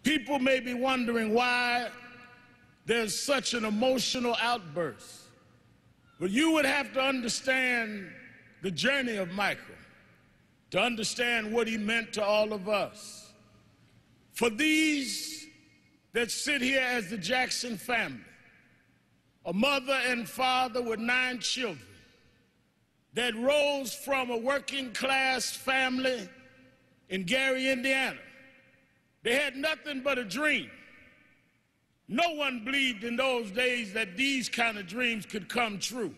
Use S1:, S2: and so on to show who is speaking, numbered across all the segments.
S1: People may be wondering why there's such an emotional outburst, but you would have to understand the journey of Michael to understand what he meant to all of us. For these that sit here as the Jackson family, a mother and father with 9 children that rose from a working class family in Gary, Indiana. They had nothing but a dream. No one believed in those days that these kind of dreams could come true.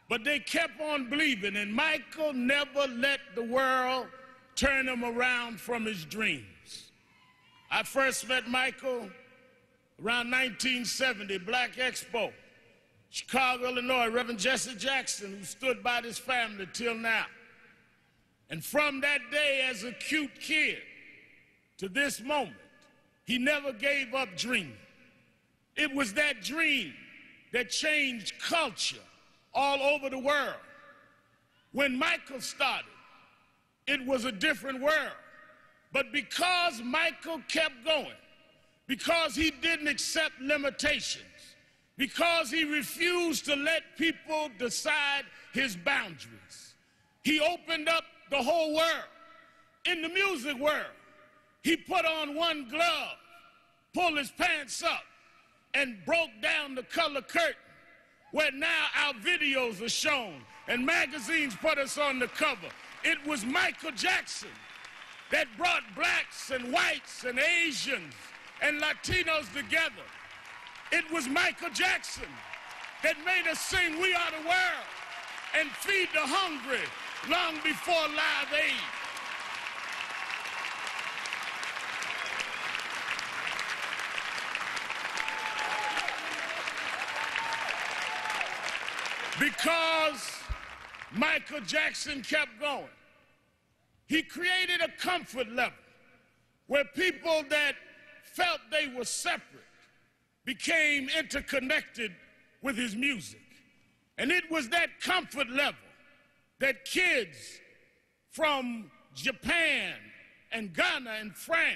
S1: But they kept on believing, and Michael never let the world turn him around from his dreams. I first met Michael around 1970, Black Expo, Chicago, Illinois, Reverend Jesse Jackson, who stood by this family till now. And from that day, as a cute kid to this moment, he never gave up dreaming. It was that dream that changed culture all over the world. When Michael started, it was a different world. But because Michael kept going, because he didn't accept limitations, because he refused to let people decide his boundaries, he opened up the whole world. In the music world, he put on one glove, pulled his pants up, and broke down the color curtain, where now our videos are shown and magazines put us on the cover. It was Michael Jackson that brought blacks and whites and Asians and Latinos together. It was Michael Jackson that made us sing "We Are the World" and feed the hungry long before Live Aid. Because Michael Jackson kept going, he created a comfort level where people that felt they were separate became interconnected with his music. And it was that comfort level that kids from Japan and Ghana and France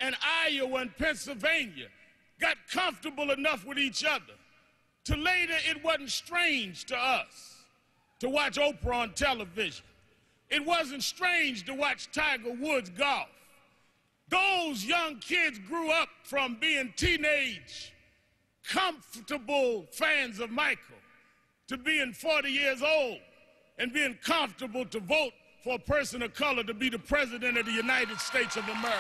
S1: and Iowa and Pennsylvania got comfortable enough with each other to later it wasn't strange to us to watch Oprah on television. It wasn't strange to watch Tiger Woods golf. Those young kids grew up from being teenage, comfortable fans of Michael to being 40 years old and being comfortable to vote for a person of color to be the president of the United States of America.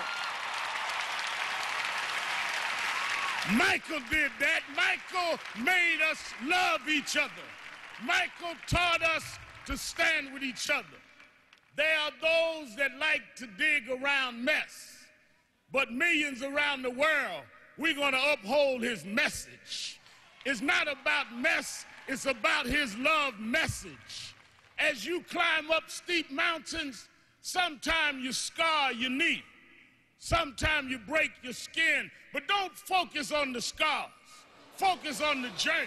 S1: Michael did that. Michael made us love each other. Michael taught us to stand with each other. There are those that like to dig around mess, but millions around the world, we're going to uphold his message. It's not about mess, it's about his love message. As you climb up steep mountains, sometimes you scar your knee. Sometimes you break your skin, but don't focus on the scars. Focus on the journey.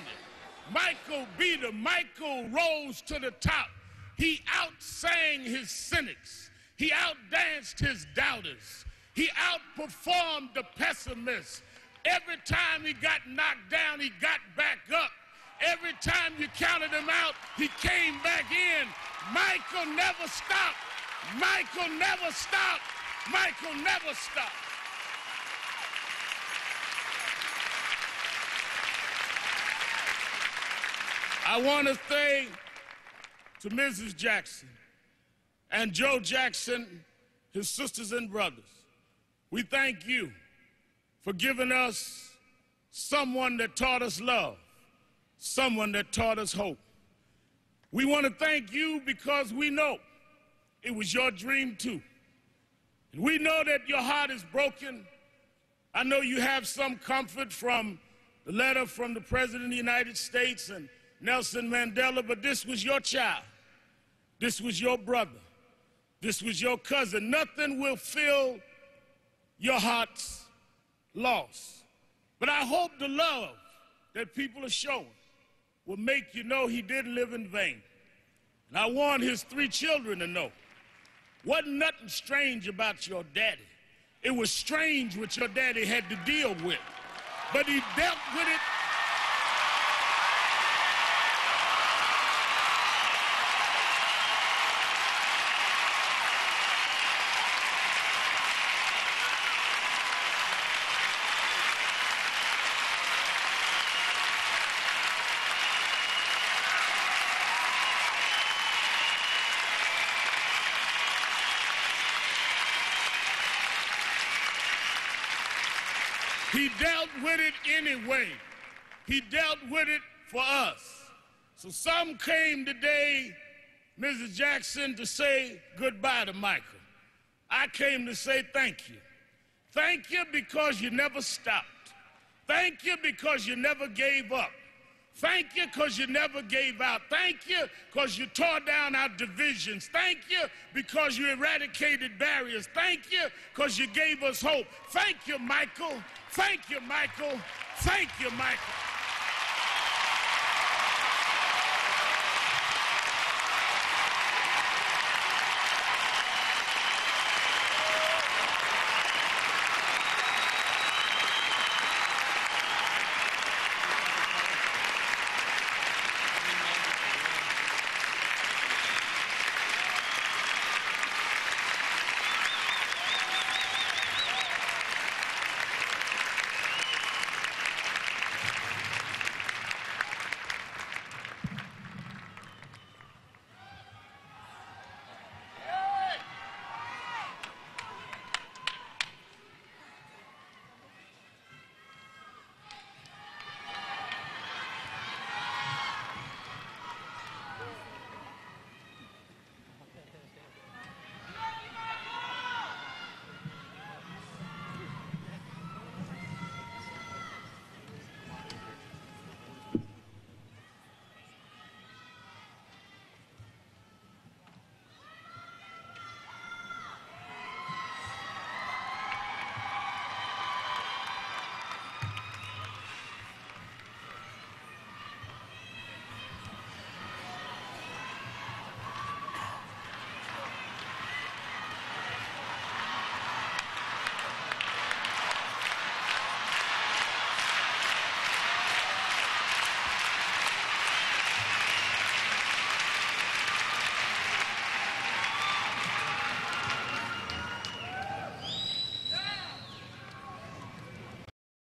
S1: Michael Beater, Michael rose to the top. He outsang his cynics. He outdanced his doubters. He outperformed the pessimists. Every time he got knocked down, he got back up. Every time you counted him out, he came back in. Michael never stopped. Michael never stopped. Michael never stopped. I want to say to Mrs. Jackson and Joe Jackson, his sisters and brothers, we thank you for giving us someone that taught us love, someone that taught us hope. We want to thank you because we know it was your dream too. And we know that your heart is broken. I know you have some comfort from the letter from the President of the United States and Nelson Mandela, but this was your child. This was your brother. This was your cousin. Nothing will fill your heart's loss. But I hope the love that people are showing will make you know he didn't live in vain. And I want his 3 children to know, wasn't nothing strange about your daddy. It was strange what your daddy had to deal with, but he dealt with it. He dealt with it anyway. He dealt with it for us. So some came today, Mrs. Jackson, to say goodbye to Michael. I came to say thank you. Thank you because you never stopped. Thank you because you never gave up. Thank you because you never gave out. Thank you because you tore down our divisions. Thank you because you eradicated barriers. Thank you because you gave us hope. Thank you, Michael. Thank you, Michael. Thank you, Michael.